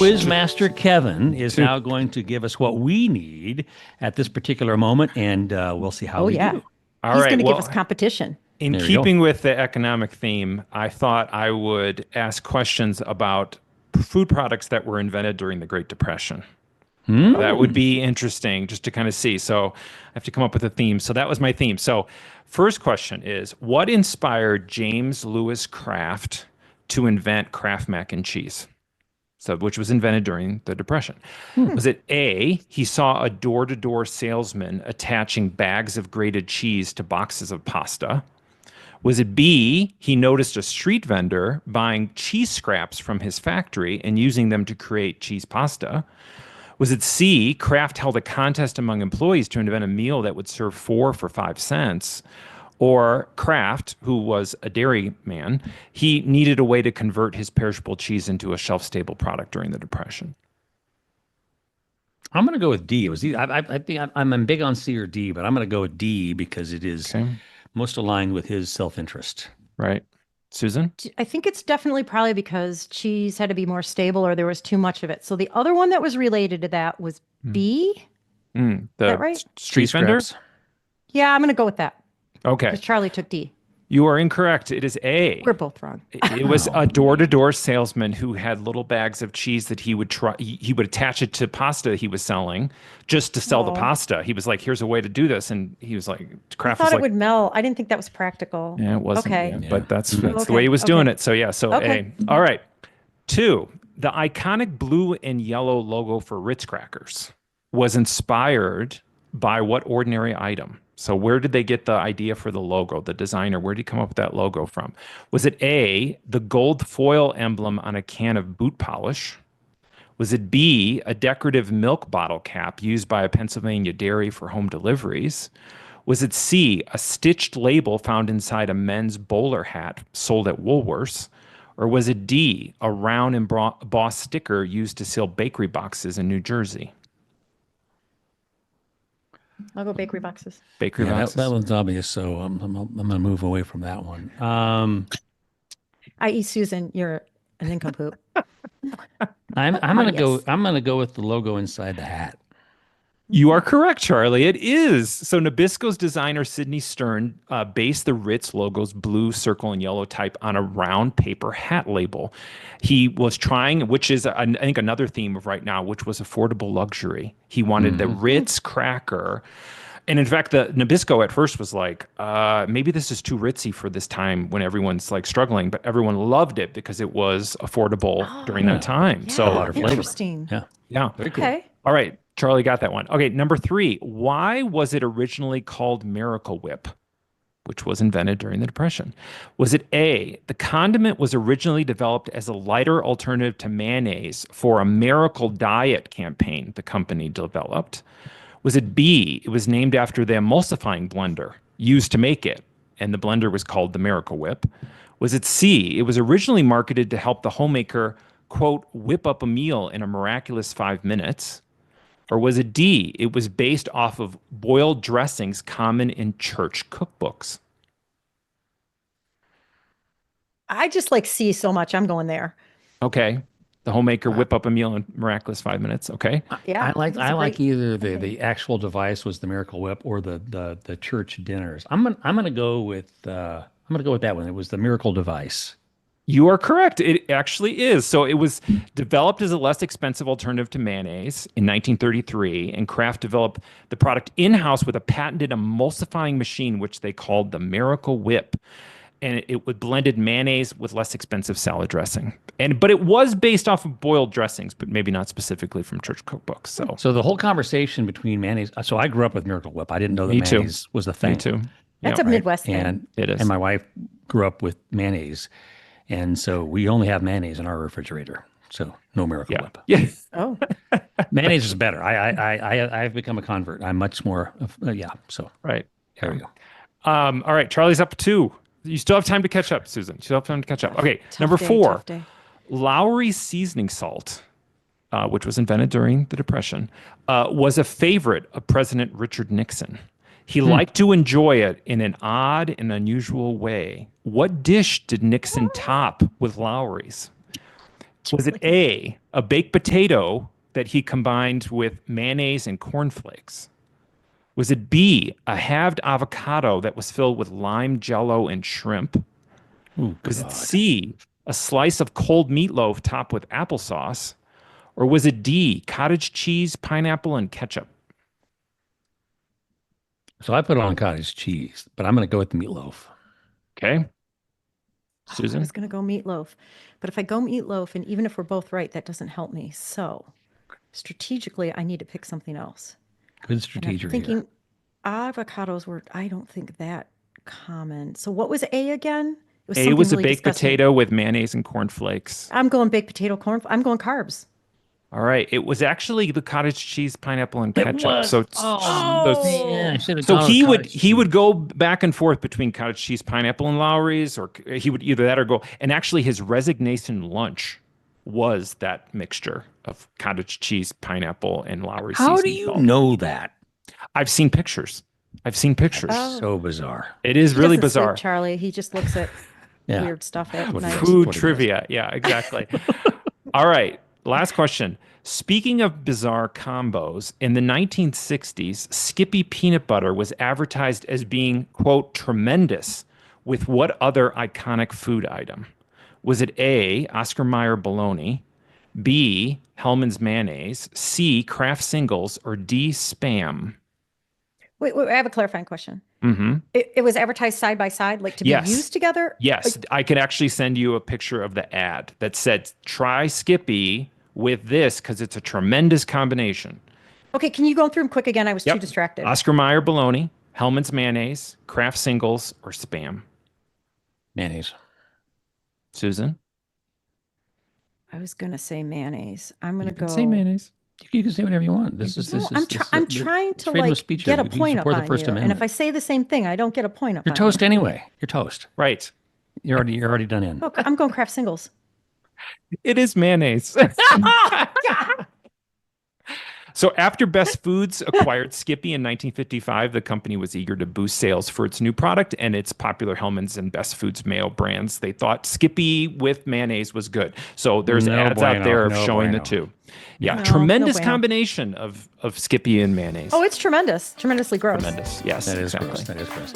Quiz Master Kevin is now going to give us what we need at this particular moment, and we'll see how we do. All He's right. going to Well, give us competition. in There you go. keeping with the economic theme, I thought I would ask questions about food products that were invented during the Great Depression. That would be interesting just to kind of see. So I have to come up with a theme. So that was my theme. So first question is, what inspired James Lewis Kraft to invent Kraft mac and cheese? So, which was invented during the Depression. Was it A, he saw a door-to-door salesman attaching bags of grated cheese to boxes of pasta? Was it B, he noticed a street vendor buying cheese scraps from his factory and using them to create cheese pasta? Was it C, Kraft held a contest among employees to invent a meal that would serve 4 for 5 cents? Or Kraft, who was a dairy man, he needed a way to convert his perishable cheese into a shelf-stable product during the Depression. I'm going to go with D. It was I think I'm big on C or D, but I'm going to go with D because it is most aligned with his self-interest. Right. Susan? I think it's definitely probably because cheese had to be more stable or there was too much of it. So the other one that was related to that was B. The that right? Street Cheese vendor? scraps. Yeah, I'm going to go with that. Okay. Because Charlie took D. You are incorrect. It is A. We're both wrong. It was a door-to-door salesman who had little bags of cheese that he would try. He would attach it to pasta he was selling just to sell the pasta. He was like, "Here's a way to do this," and he was like, I "Kraft thought was it like, would melt. I didn't think that was practical. yeah, it wasn't. Okay. Yeah, but that's Okay, the way he was doing okay. it. So yeah, so Okay. A. All right. 2, the iconic blue and yellow logo for Ritz crackers was inspired by what ordinary item? So where did they get the idea for the logo, the designer? Where did he come up with that logo from? Was it A, the gold foil emblem on a can of boot polish? Was it B, a decorative milk bottle cap used by a Pennsylvania dairy for home deliveries? Was it C, a stitched label found inside a men's bowler hat sold at Woolworths? Or was it D, a round embossed sticker used to seal bakery boxes in New Jersey? I'll go bakery boxes. Bakery Yeah, boxes. that one's obvious, so I'm going to move away from that one. I.e. Susan, you're an nincompoop. I'm going to Yes. go with the logo inside the hat. You are correct, Charlie. It is. So Nabisco's designer, Sidney Stern, based the Ritz logo's blue circle and yellow type on a round paper hat label. He was trying, which is, I think, another theme of right now, which was affordable luxury. He wanted the Ritz cracker. And in fact, the Nabisco at first was like, maybe this is too ritzy for this time when everyone's like struggling, but everyone loved it because it was affordable during that time. Yeah, So a lot of flavor. interesting. Yeah. yeah. Very cool. Okay. All right. Charlie got that one. Okay, number 3. Why was it originally called Miracle Whip, which was invented during the Depression? Was it A, the condiment was originally developed as a lighter alternative to mayonnaise for a miracle diet campaign the company developed? Was it B, it was named after the emulsifying blender used to make it, and the blender was called the Miracle Whip? Was it C, it was originally marketed to help the homemaker, quote, whip up a meal in a miraculous 5 minutes? Or was it D, it was based off of boiled dressings common in church cookbooks? I just like C so much. I'm going there. Okay. The homemaker whip up a meal in miraculous 5 minutes. Okay. Yeah. I like that's a great- either the actual device was the Miracle Whip or the church dinners. I'm gonna go with that one. It was the Miracle Device. You are correct. It actually is. So it was developed as a less expensive alternative to mayonnaise in 1933, and Kraft developed the product in-house with a patented emulsifying machine, which they called the Miracle Whip. And it would blended mayonnaise with less expensive salad dressing. But it was based off of boiled dressings, but maybe not specifically from church cookbooks. So the whole conversation between mayonnaise. So I grew up with Miracle Whip. I didn't know that Me too. mayonnaise was the thing. Me too. That's Yeah, a Midwest thing. And It is. And my wife grew up with mayonnaise, and so we only have mayonnaise in our refrigerator. So no Miracle Yeah. Whip. Yeah. Oh, Mayonnaise is better. I've become a convert. I'm much more. Yeah. So Right. there we go. All right. Charlie's up 2. You still have time to catch up, Susan. You still have time to catch up. Okay. Number day, 4. tough day. Lowry's seasoning salt, which was invented during the Depression, was a favorite of President Richard Nixon. He liked to enjoy it in an odd and unusual way. What dish did Nixon top with Lowry's? Was it A, baked potato that he combined with mayonnaise and cornflakes? Was it B, a halved avocado that was filled with lime jello and shrimp? Oh, Was it God. C, a slice of cold meatloaf topped with applesauce? Or was it D, cottage cheese, pineapple, and ketchup? So I put on cottage cheese, but I'm going to go with the meatloaf. Okay. I Susan? was going to go meatloaf. But if I go meatloaf, and even if we're both right, that doesn't help me. So strategically, I need to pick something else. Good And I'm strategy thinking here. avocados were, I don't think that common. So what was A again? It was A something was a really baked disgusting. potato with mayonnaise and cornflakes. I'm going baked potato corn. I'm going carbs. All right. It was actually the cottage cheese, pineapple, and It ketchup. was. So, Man, I should have so gone with he would cottage he would cheese. go back and forth between cottage cheese, pineapple, and Lowry's, or he would either that or go. And actually, his resignation lunch was that mixture of cottage cheese, pineapple, and Lowry's How do seasoning you salt. know that? I've seen pictures. I've seen pictures. Oh. So bizarre. It is He really doesn't sleep, bizarre. Charlie. He just looks at Yeah. weird stuff at What he night. does. Food what he does. trivia. Yeah, exactly. All right. Last question. Speaking of bizarre combos, in the 1960s, Skippy peanut butter was advertised as being, quote, tremendous with what other iconic food item? Was it A, Oscar Mayer bologna, B, Hellman's mayonnaise, C, Kraft singles, or D, Spam? Wait, I have a clarifying question. Mm-hmm. It was advertised side by side, like to be Yes. used together? Yes, I could actually send you a picture of the ad that said, try Skippy with this because it's a tremendous combination. Okay, can you go through them quick again? I was too Yep. distracted. Oscar Mayer bologna, Hellman's mayonnaise, Kraft singles, or Spam? Mayonnaise. Susan? I was going to say mayonnaise. I'm going You to can go. say mayonnaise. You can say whatever you want. This is No, this I'm, is try- this is I'm the trying to freedom of like speech get here. a You point up support the on First you. And if Amendment. I say the same thing, I don't get a point up You're on toast you. anyway. You're toast. Right. You're already done in. Oh, I'm going Kraft singles. It is mayonnaise. So after Best Foods acquired Skippy in 1955, the company was eager to boost sales for its new product and its popular Hellman's and Best Foods mayo brands. They thought Skippy with mayonnaise was good. So there's No ads out bueno, there of no showing the bueno. two. Yeah, No, tremendous no bueno. combination of Skippy and mayonnaise. Oh, it's tremendous. Tremendously gross. Tremendous. Yes, That is exactly. gross. That is gross.